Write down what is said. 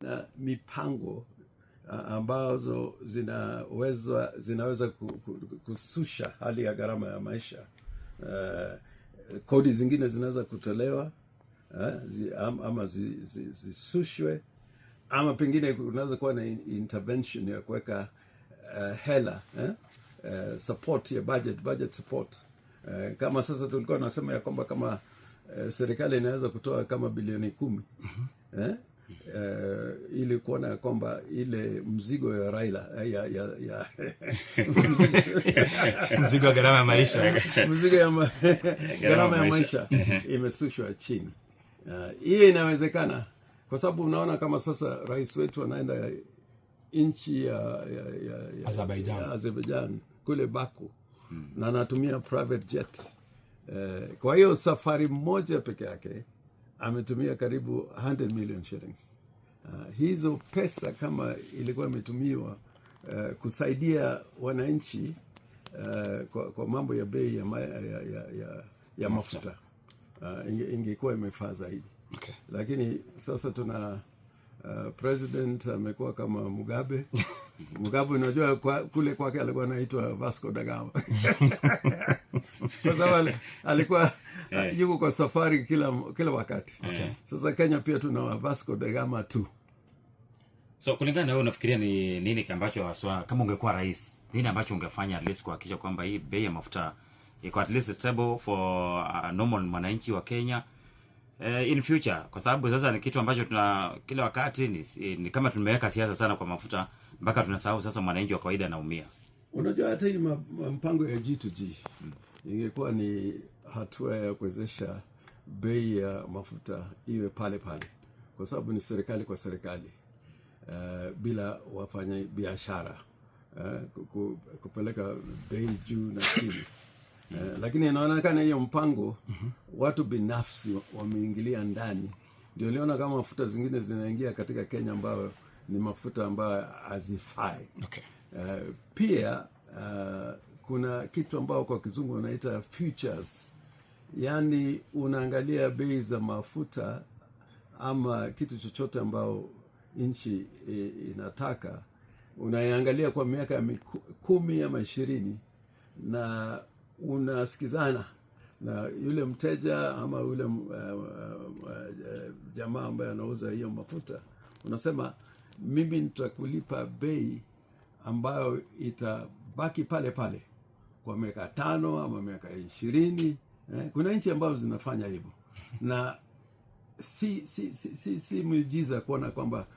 na mipango ambazo zinaweza kususha hali ya gharama ya maisha. Kodi zingine zinaweza kutolewa ama zisushwe, ama pengine kunaweza kuwa na intervention ya kuweka hela support ya budget support. Kama sasa tulikuwa nasema ya kwamba kama serikali inaweza kutoa kama bilioni 10 ili kuona kwamba ile mzigo ya Raila mzigo wa gharama ya maisha mzigo ya gharama ya maisha imesushwa chini. Hiyo inawezekana kwa sababu unaona kama sasa rais wetu anaenda nchi ya Azerbaijan kule Baku na anatumia private jet. Kwa hiyo safari moja peke yake ametumia karibu 100 million shillings. Hizo pesa kama ilikuwa imetumiwa kusaidia wananchi kwa mambo ya bei ya mafuta, ingekuwa imefaa zaidi. Okay. Lakini sasa tuna president amekuwa kama Mugabe. Mugabe unajua kule kwake alikuwa anaitwa Vasco da Gama. Kwa sababu alikuwa yuko kwa safari kila wakati. Okay. Sasa Kenya pia tuna Vasco da Gama tu. So kulingana na wewe unafikiria ni nini ambacho haswa kama ungekuwa rais, nini ambacho ungefanya at least kuhakikisha kwamba hii bei ya mafuta iko at least stable for normal mwananchi wa Kenya in future? Kwa sababu sasa ni kitu ambacho tuna kila wakati ni kama tumeweka siasa sana kwa mafuta mpaka tunasahau sasa mwananchi wa kawaida anaumia. Unajua hata hii mpango ya G2G ingekuwa ni hatua ya kuwezesha bei ya mafuta iwe pale pale, kwa sababu ni serikali kwa serikali, bila wafanya biashara kupeleka bei juu na chini. Lakini inaonekana hiyo mpango watu binafsi wameingilia ndani. Ndio liona kama mafuta zingine zinaingia katika Kenya ambayo ni mafuta ambayo hazifai. Okay. Pia kuna kitu ambao kwa kizungu wanaita futures. Yaani unaangalia bei za mafuta ama kitu chochote ambao nchi inataka, unaiangalia kwa miaka 10 ama 20 na unasikizana na yule mteja ama yule jamaa ambaye anauza hiyo mafuta. Unasema mimi nitakulipa bei ambayo itabaki pale pale kwa miaka 5 ama miaka 20. Kuna nchi ambazo zinafanya hivyo, na si muujiza kuona kwamba